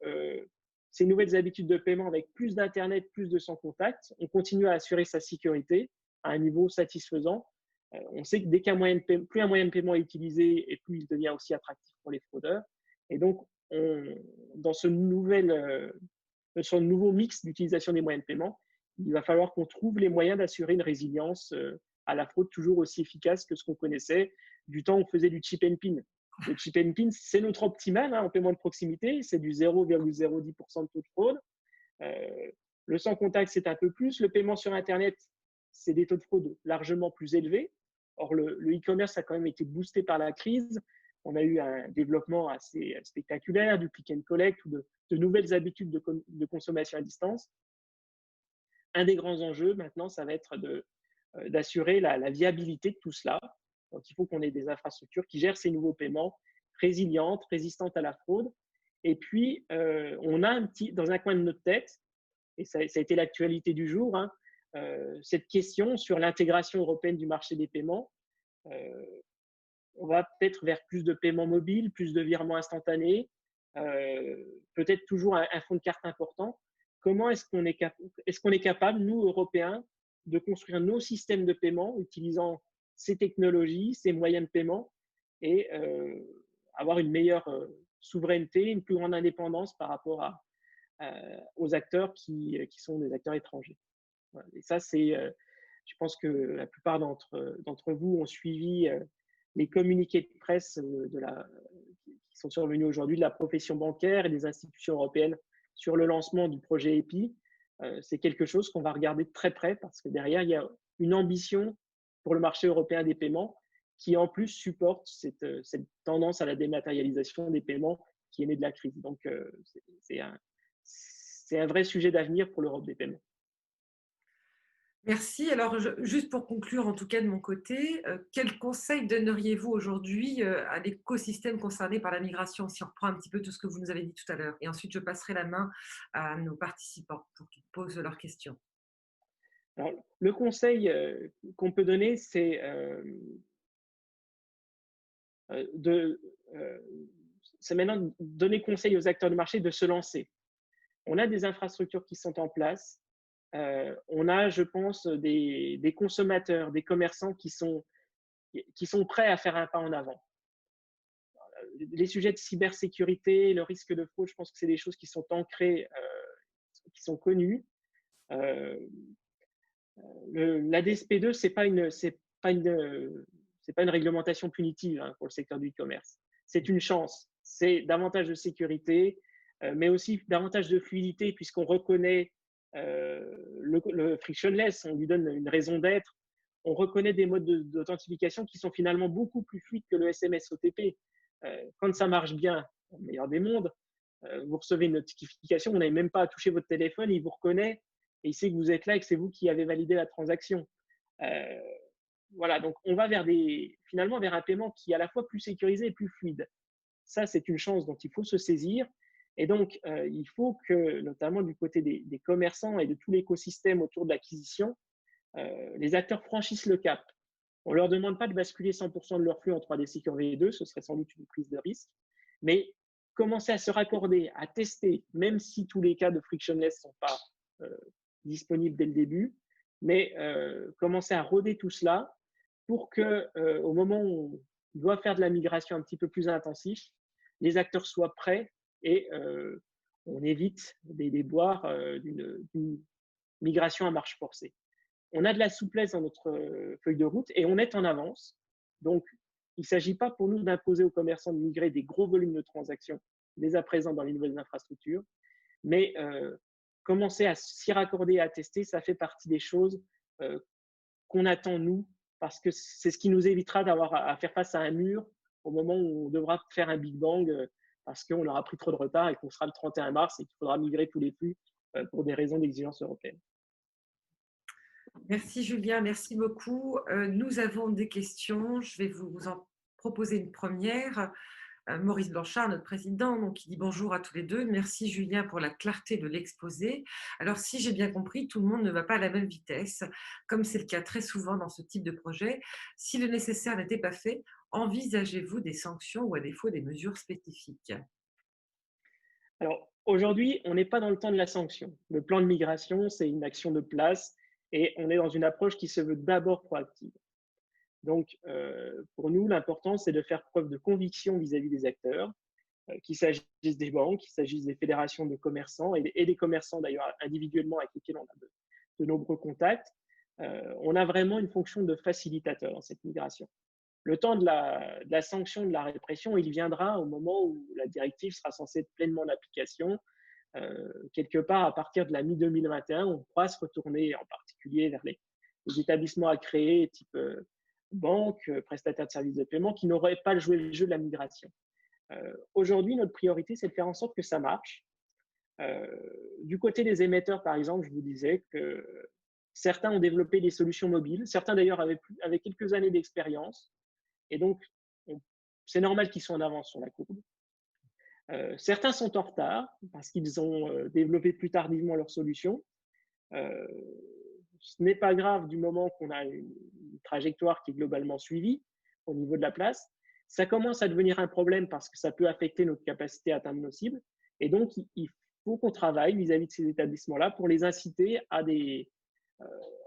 ces nouvelles habitudes de paiement avec plus d'Internet, plus de sans contact, on continue à assurer sa sécurité à un niveau satisfaisant. On sait que dès qu'un moyen de paiement, plus un moyen de paiement est utilisé, et plus il devient aussi attractif pour les fraudeurs. Et donc, dans ce nouveau mix d'utilisation des moyens de paiement, il va falloir qu'on trouve les moyens d'assurer une résilience à la fraude toujours aussi efficace que ce qu'on connaissait du temps où on faisait du chip and pin. Le chip and pin, c'est notre optimal en paiement de proximité, c'est du 0,010% de taux de fraude. Le sans contact, c'est un peu plus. Le paiement sur Internet, c'est des taux de fraude largement plus élevés. Or, le e-commerce a quand même été boosté par la crise. On a eu un développement assez spectaculaire du click and collect ou de nouvelles habitudes de consommation à distance. Un des grands enjeux maintenant, ça va être d'assurer la viabilité de tout cela. Donc, il faut qu'on ait des infrastructures qui gèrent ces nouveaux paiements, résilientes, résistantes à la fraude. Et puis, on a dans un coin de notre tête, et ça a été l'actualité du jour, hein, cette question sur l'intégration européenne du marché des paiements. On va peut-être vers plus de paiements mobiles, plus de virements instantanés, peut-être toujours un fonds de carte important. Comment est-ce qu'on est capable, nous, Européens, de construire nos systèmes de paiement utilisant ces technologies, ces moyens de paiement et avoir une meilleure souveraineté, une plus grande indépendance par rapport aux acteurs qui sont des acteurs étrangers. Voilà. Et ça, je pense que la plupart d'entre vous ont suivi les communiqués de presse qui sont survenus aujourd'hui de la profession bancaire et des institutions européennes sur le lancement du projet EPI. C'est quelque chose qu'on va regarder de très près parce que derrière, il y a une ambition pour le marché européen des paiements qui en plus supporte cette tendance à la dématérialisation des paiements qui est née de la crise. Donc, c'est un vrai sujet d'avenir pour l'Europe des paiements. Merci. Alors, juste pour conclure, en tout cas de mon côté, quels conseils donneriez-vous aujourd'hui à l'écosystème concerné par la migration, si on reprend un petit peu tout ce que vous nous avez dit tout à l'heure? Et ensuite, je passerai la main à nos participants pour qu'ils posent leurs questions. Alors, le conseil qu'on peut donner, c'est maintenant de donner conseil aux acteurs du marché de se lancer. On a des infrastructures qui sont en place. On a, je pense, des consommateurs, des commerçants qui sont prêts à faire un pas en avant. Les sujets de cybersécurité, le risque de fraude, je pense que c'est des choses qui sont ancrées, qui sont connues. La DSP2, c'est pas une réglementation punitive pour le secteur du e-commerce. C'est une chance. C'est davantage de sécurité, mais aussi davantage de fluidité puisqu'on reconnaît le frictionless, on lui donne une raison d'être. On reconnaît des modes d'authentification qui sont finalement beaucoup plus fluides que le SMS OTP. Quand ça marche bien, dans le meilleur des mondes, vous recevez une notification, vous n'avez même pas à toucher votre téléphone, il vous reconnaît et il sait que vous êtes là et que c'est vous qui avez validé la transaction. Voilà, donc on va finalement vers un paiement qui est à la fois plus sécurisé et plus fluide. Ça, c'est une chance dont il faut se saisir. Et donc, il faut que, notamment du côté des commerçants et de tout l'écosystème autour de l'acquisition, les acteurs franchissent le cap. On ne leur demande pas de basculer 100% de leur flux en 3D Secure V2, ce serait sans doute une prise de risque, mais commencer à se raccorder, à tester, même si tous les cas de frictionless ne sont pas disponibles dès le début, mais commencer à roder tout cela pour qu'au moment où on doit faire de la migration un petit peu plus intensif, les acteurs soient prêts et on évite des déboires d'une migration à marche forcée. On a de la souplesse dans notre feuille de route et on est en avance. Donc, il ne s'agit pas pour nous d'imposer aux commerçants de migrer des gros volumes de transactions dès à présent dans les nouvelles infrastructures, mais commencer à s'y raccorder et à tester, ça fait partie des choses euh, qu'on attend, nous, parce que c'est ce qui nous évitera d'avoir à faire face à un mur au moment où on devra faire un Big Bang parce qu'on aura pris trop de retard et qu'on sera le 31 mars et qu'il faudra migrer tous les flux pour des raisons d'exigence européenne. Merci Julien, merci beaucoup. Nous avons des questions. Je vais vous en proposer une première. Maurice Blanchard, notre président, donc, qui dit bonjour à tous les deux. Merci Julien pour la clarté de l'exposé. Alors, si j'ai bien compris, tout le monde ne va pas à la même vitesse, comme c'est le cas très souvent dans ce type de projet. Si le nécessaire n'était pas fait, envisagez-vous des sanctions ou à défaut des mesures spécifiques? Alors, aujourd'hui, on n'est pas dans le temps de la sanction. Le plan de migration, c'est une action de place et on est dans une approche qui se veut d'abord proactive. Donc, pour nous, l'important, c'est de faire preuve de conviction vis-à-vis des acteurs, qu'il s'agisse des banques, qu'il s'agisse des fédérations de commerçants et des commerçants d'ailleurs individuellement avec lesquels on a de nombreux contacts. On a vraiment une fonction de facilitateur dans cette migration. Le temps de la sanction, de la répression, il viendra au moment où la directive sera censée être pleinement en application. Quelque part, à partir de la mi-2021, on pourra se retourner en particulier vers les établissements à créer, type banque, prestataire de services de paiement, qui n'auraient pas joué le jeu de la migration. Aujourd'hui, notre priorité, c'est de faire en sorte que ça marche. Du côté des émetteurs, par exemple, je vous disais que certains ont développé des solutions mobiles, certains d'ailleurs avaient quelques années d'expérience, et donc c'est normal qu'ils soient en avance sur la courbe. Certains sont en retard parce qu'ils ont développé plus tardivement leurs solutions. Ce n'est pas grave du moment qu'on a une trajectoire qui est globalement suivie au niveau de la place. Ça commence à devenir un problème parce que ça peut affecter notre capacité à atteindre nos cibles. Et donc, il faut qu'on travaille vis-à-vis de ces établissements-là pour les inciter à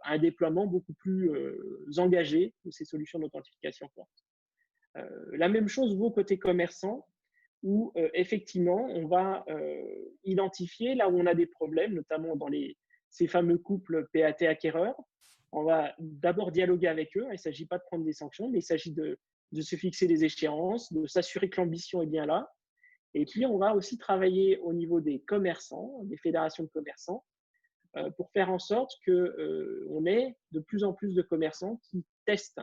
un déploiement beaucoup plus engagé de ces solutions d'authentification forte. La même chose vaut côté commerçant, où effectivement, on va identifier là où on a des problèmes, notamment dans ces fameux couples PAT acquéreurs. On va d'abord dialoguer avec eux. Il ne s'agit pas de prendre des sanctions, mais il s'agit de se fixer des échéances, de s'assurer que l'ambition est bien là. Et puis, on va aussi travailler au niveau des commerçants, des fédérations de commerçants, pour faire en sorte qu'on ait de plus en plus de commerçants qui testent.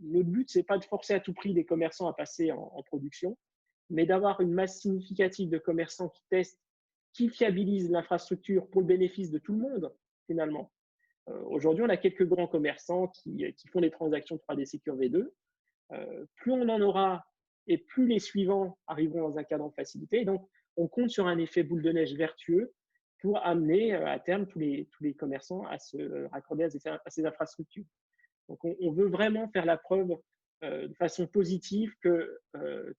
Notre but, ce n'est pas de forcer à tout prix les commerçants à passer en production, mais d'avoir une masse significative de commerçants qui testent, qui fiabilisent l'infrastructure pour le bénéfice de tout le monde, finalement. Aujourd'hui, on a quelques grands commerçants qui font des transactions 3D Secure V2. Plus on en aura et plus les suivants arriveront dans un cadre facilité. Donc, on compte sur un effet boule de neige vertueux pour amener à terme tous les commerçants à se raccorder à ces infrastructures. Donc, on veut vraiment faire la preuve de façon positive que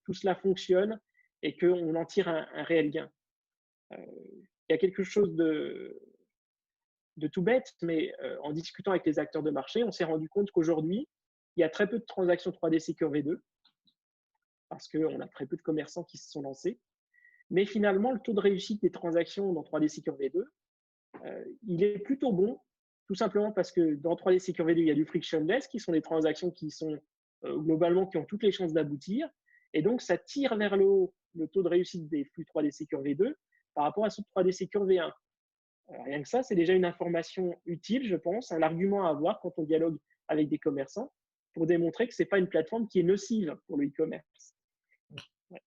tout cela fonctionne et qu'on en tire un réel gain. Il y a quelque chose de tout bête, mais en discutant avec les acteurs de marché, on s'est rendu compte qu'aujourd'hui, il y a très peu de transactions 3D Secure V2 parce qu'on a très peu de commerçants qui se sont lancés. Mais finalement, le taux de réussite des transactions dans 3D Secure V2, il est plutôt bon, tout simplement parce que dans 3D Secure V2, il y a du frictionless, qui sont des transactions qui sont globalement qui ont toutes les chances d'aboutir. Et donc, ça tire vers le haut le taux de réussite des flux 3D Secure V2 par rapport à ceux de 3D Secure V1. Rien que ça, c'est déjà une information utile, je pense, un argument à avoir quand on dialogue avec des commerçants pour démontrer que ce n'est pas une plateforme qui est nocive pour le e-commerce.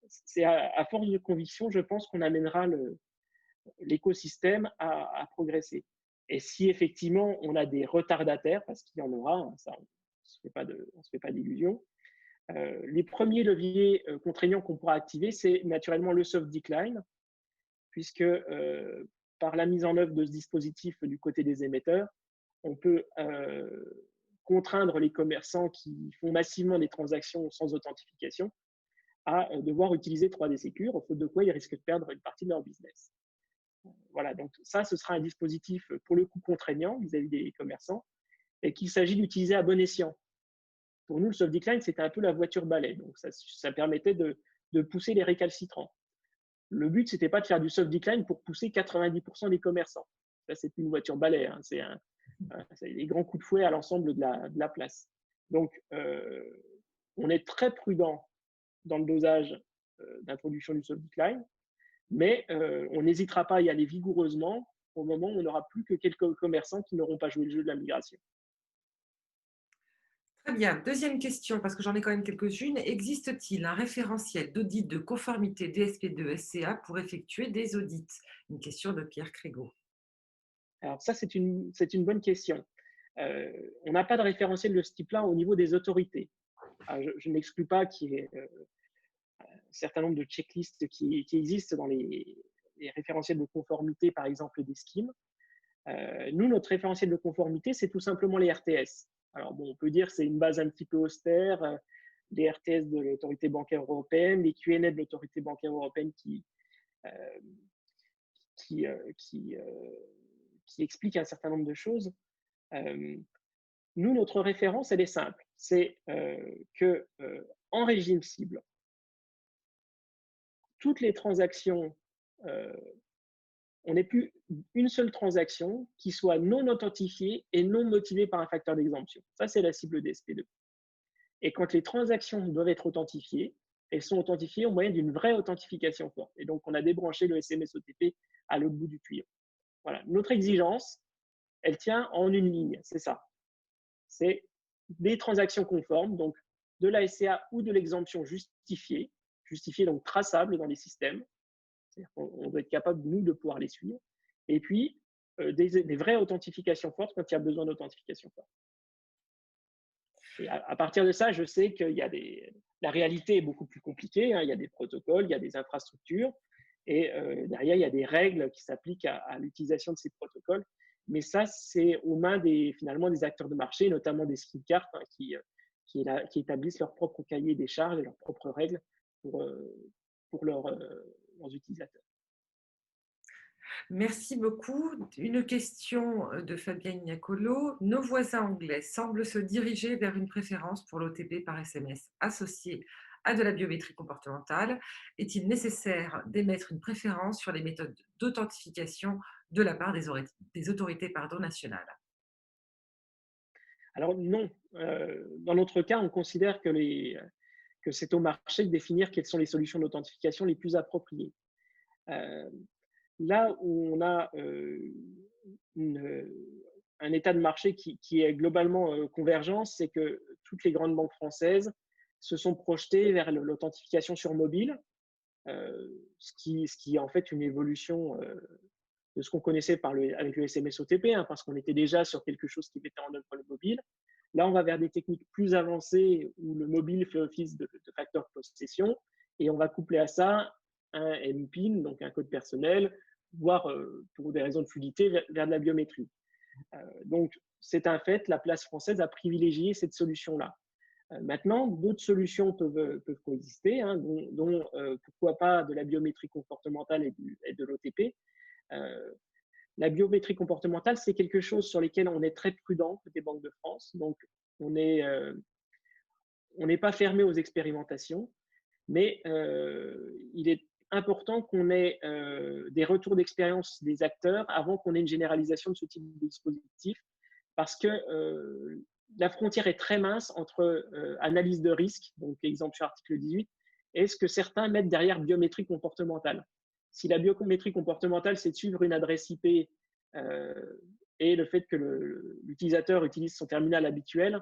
C'est à force de conviction, je pense, qu'on amènera l'écosystème à progresser. Et si effectivement on a des retardataires, parce qu'il y en aura, ça, on ne se fait pas d'illusions, les premiers leviers contraignants qu'on pourra activer, c'est naturellement le soft decline, puisque par la mise en œuvre de ce dispositif du côté des émetteurs, on peut contraindre les commerçants qui font massivement des transactions sans authentification à devoir utiliser 3D Secure, au faute de quoi ils risquent de perdre une partie de leur business. Voilà, donc ça, ce sera un dispositif pour le coup contraignant vis-à-vis des commerçants et qu'il s'agit d'utiliser à bon escient. Pour nous, le soft decline, c'était un peu la voiture balai, donc ça permettait de pousser les récalcitrants. Le but, ce n'était pas de faire du soft decline pour pousser 90% des commerçants. Ça, c'est une voiture balai, hein, c'est des grands coups de fouet à l'ensemble de la place. Donc, on est très prudent dans le dosage d'introduction du soft decline, mais on n'hésitera pas à y aller vigoureusement au moment où on n'aura plus que quelques commerçants qui n'auront pas joué le jeu de la migration. Très bien. Deuxième question, parce que j'en ai quand même quelques-unes. Existe-t-il un référentiel d'audit de conformité DSP2 SCA pour effectuer des audits? Une question de Pierre Crégo. Alors ça, c'est une bonne question. On n'a pas de référentiel de ce type-là au niveau des autorités. Je n'exclus pas qu'il y ait un certain nombre de checklists qui existent dans les référentiels de conformité, par exemple des schemes. Nous, notre référentiel de conformité, c'est tout simplement les RTS. Alors, bon, on peut dire que c'est une base un petit peu austère, les RTS de l'autorité bancaire européenne, les Q&A de l'autorité bancaire européenne euh, qui, euh, qui, euh, qui expliquent un certain nombre de choses. Nous, notre référence, elle est simple. C'est que en régime cible, toutes les transactions, on n'est plus une seule transaction qui soit non authentifiée et non motivée par un facteur d'exemption. Ça, c'est la cible DSP2. Et quand les transactions doivent être authentifiées, elles sont authentifiées au moyen d'une vraie authentification forte. Et donc, on a débranché le SMS OTP à l'autre bout du tuyau. Voilà. Notre exigence, elle tient en une ligne, c'est ça. C'est des transactions conformes, donc de la SCA ou de l'exemption justifiée donc traçable dans les systèmes. On doit être capable, nous, de pouvoir les suivre. Et puis, des vraies authentifications fortes quand il y a besoin d'authentification forte. Et à partir de ça, je sais que la réalité est beaucoup plus compliquée. Hein. Il y a des protocoles, il y a des infrastructures. Et derrière, il y a des règles qui s'appliquent à l'utilisation de ces protocoles. Mais ça, c'est aux mains finalement des acteurs de marché, notamment des scheme cards, hein, qui établissent leur propre cahier des charges et leurs propres règles pour leurs utilisateurs. Merci beaucoup. Une question de Fabienne Niacolo. Nos voisins anglais semblent se diriger vers une préférence pour l'OTP par SMS associée à de la biométrie comportementale. Est-il nécessaire d'émettre une préférence sur les méthodes d'authentification de la part des autorités nationales? Alors non. Dans notre cas, on considère que c'est au marché de définir quelles sont les solutions d'authentification les plus appropriées. Là où on a un état de marché qui est globalement convergent, c'est que toutes les grandes banques françaises se sont projetées vers l'authentification sur mobile, ce qui est en fait une évolution de ce qu'on connaissait avec le SMS OTP, hein, parce qu'on était déjà sur quelque chose qui mettait en œuvre le mobile. Là, on va vers des techniques plus avancées où le mobile fait office de facteur de possession et on va coupler à ça un MPIN, donc un code personnel, voire pour des raisons de fluidité, vers de la biométrie. Donc, c'est un fait, la place française a privilégié cette solution-là. Maintenant, d'autres solutions peuvent coexister, hein, dont pourquoi pas de la biométrie comportementale et de l'OTP. La biométrie comportementale, c'est quelque chose sur lequel on est très prudent côté Banque de France. Donc, on n'est pas fermé aux expérimentations, mais il est important qu'on ait des retours d'expérience des acteurs avant qu'on ait une généralisation de ce type de dispositif, parce que la frontière est très mince entre analyse de risque, donc exemple sur article 18, et ce que certains mettent derrière biométrie comportementale. Si la biométrie comportementale, c'est de suivre une adresse IP et le fait que l'utilisateur utilise son terminal habituel,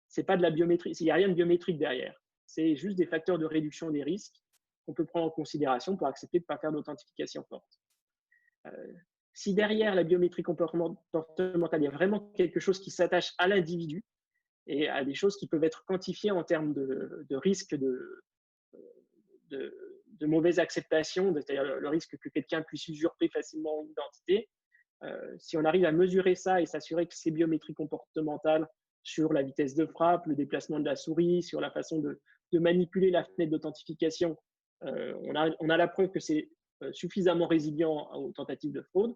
c'est pas de la biométrie, il n'y a rien de biométrique derrière. C'est juste des facteurs de réduction des risques qu'on peut prendre en considération pour accepter de ne pas faire d'authentification forte. Si derrière la biométrie comportementale, il y a vraiment quelque chose qui s'attache à l'individu et à des choses qui peuvent être quantifiées en termes de risque de mauvaise acceptation, c'est-à-dire le risque que quelqu'un puisse usurper facilement une identité, si on arrive à mesurer ça et s'assurer que c'est biométrie comportementale sur la vitesse de frappe, le déplacement de la souris, sur la façon de manipuler la fenêtre d'authentification, on a la preuve que c'est suffisamment résilient aux tentatives de fraude,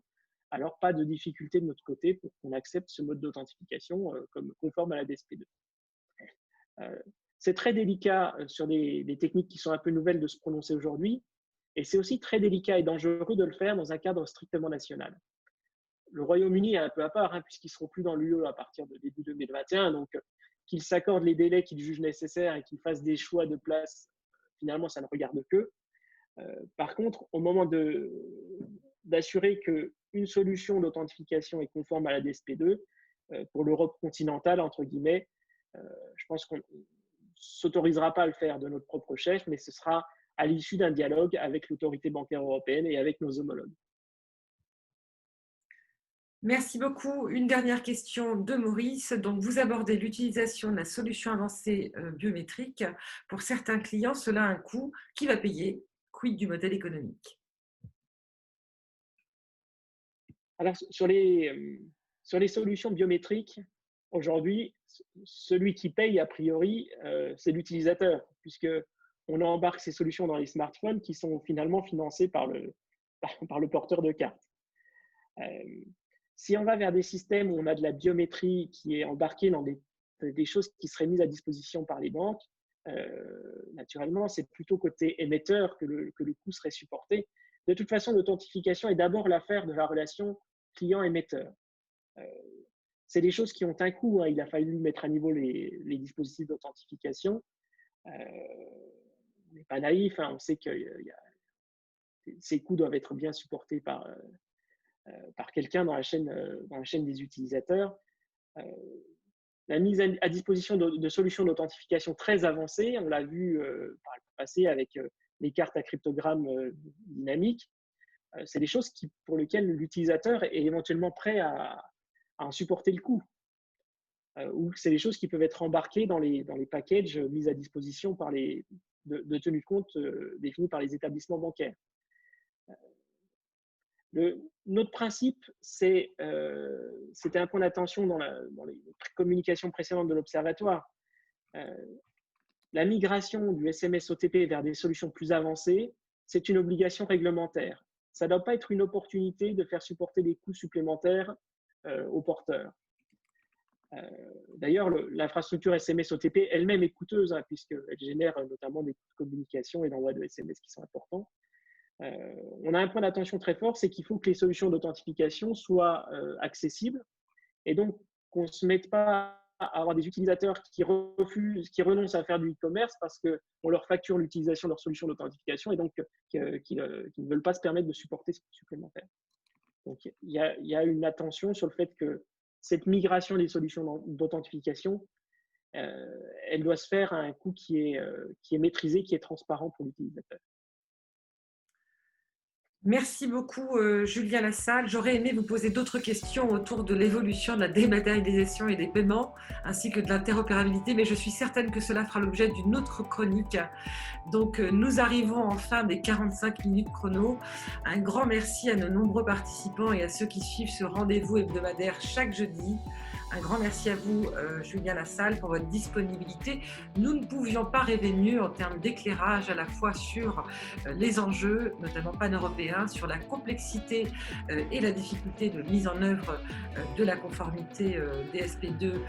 alors pas de difficulté de notre côté pour qu'on accepte ce mode d'authentification comme conforme à la DSP2. C'est très délicat sur des techniques qui sont un peu nouvelles de se prononcer aujourd'hui, et c'est aussi très délicat et dangereux de le faire dans un cadre strictement national. le Royaume-Uni est un peu à part, puisqu'ils ne seront plus dans l'UE à partir de début 2021. Donc, qu'ils s'accordent les délais qu'ils jugent nécessaires et qu'ils fassent des choix de place, finalement, ça ne regarde qu'eux. Par contre, au moment d'assurer qu'une solution d'authentification est conforme à la DSP2, pour l'Europe continentale, entre guillemets, je pense qu'on ne s'autorisera pas à le faire de notre propre chef, mais ce sera à l'issue d'un dialogue avec l'autorité bancaire européenne et avec nos homologues. Merci beaucoup. Une dernière question de Maurice. Donc, vous abordez l'utilisation de la solution avancée biométrique. Pour certains clients, cela a un coût. Qui va payer? Quid du modèle économique? Alors, sur les solutions biométriques, aujourd'hui, celui qui paye, a priori, c'est l'utilisateur, puisqu'on embarque ces solutions dans les smartphones qui sont finalement financés par le porteur de carte. Si on va vers des systèmes où on a de la biométrie qui est embarquée dans des choses qui seraient mises à disposition par les banques, naturellement, c'est plutôt côté émetteur que le coût serait supporté. De toute façon, l'authentification est d'abord l'affaire de la relation client-émetteur. C'est des choses qui ont un coût. Il a fallu mettre à niveau les dispositifs d'authentification. On n'est pas naïf. On sait que ces coûts doivent être bien supportés par quelqu'un dans la chaîne des utilisateurs. La mise à disposition de solutions d'authentification très avancées, on l'a vu par le passé avec les cartes à cryptogramme dynamiques, c'est des choses pour lesquelles l'utilisateur est éventuellement prêt à en supporter le coût. Ou c'est des choses qui peuvent être embarquées dans les packages mis à disposition de tenue de compte définis par les établissements bancaires. Notre principe, c'était un point d'attention dans les communications précédentes de l'Observatoire. La migration du SMS OTP vers des solutions plus avancées, c'est une obligation réglementaire. Ça ne doit pas être une opportunité de faire supporter des coûts supplémentaires aux porteurs. D'ailleurs, l'infrastructure SMS OTP elle-même est coûteuse, puisqu'elle génère notamment des coûts de communication et d'envoi de SMS qui sont importants. On a un point d'attention très fort, c'est qu'il faut que les solutions d'authentification soient accessibles et donc qu'on ne se mette pas à avoir des utilisateurs qui renoncent à faire du e-commerce parce qu'on leur facture l'utilisation de leurs solutions d'authentification et donc qui ne veulent pas se permettre de supporter ce coût supplémentaire. Donc, il y a une attention sur le fait que cette migration des solutions d'authentification, elle doit se faire à un coût qui est maîtrisé, qui est transparent pour l'utilisateur. Merci beaucoup, Julien Lassalle. J'aurais aimé vous poser d'autres questions autour de l'évolution de la dématérialisation et des paiements, ainsi que de l'interopérabilité, mais je suis certaine que cela fera l'objet d'une autre chronique. Donc, nous arrivons en fin des 45 minutes chrono. Un grand merci à nos nombreux participants et à ceux qui suivent ce rendez-vous hebdomadaire chaque jeudi. Un grand merci à vous, Julien Lassalle, pour votre disponibilité. Nous ne pouvions pas rêver mieux en termes d'éclairage à la fois sur les enjeux, notamment pan-européens, sur la complexité et la difficulté de mise en œuvre de la conformité DSP2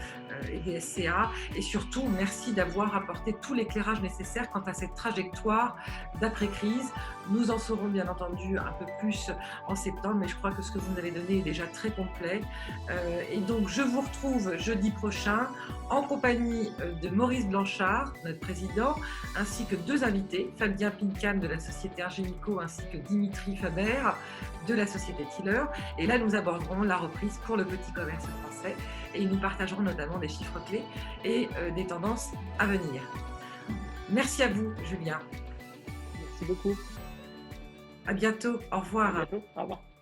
et DSCA. Et surtout, merci d'avoir apporté tout l'éclairage nécessaire quant à cette trajectoire d'après-crise. Nous en saurons bien entendu un peu plus en septembre, mais je crois que ce que vous nous avez donné est déjà très complet. Et donc, je vous retrouve jeudi prochain en compagnie de Maurice Blanchard, notre président, ainsi que deux invités, Fabien Pincan de la société Ingenico ainsi que Dimitri Faber de la société Tiller. Et là, nous aborderons la reprise pour le petit commerce français et nous partagerons notamment des chiffres clés et des tendances à venir. Merci à vous, Julien. Merci beaucoup. À bientôt. Au revoir. À bientôt. Au revoir.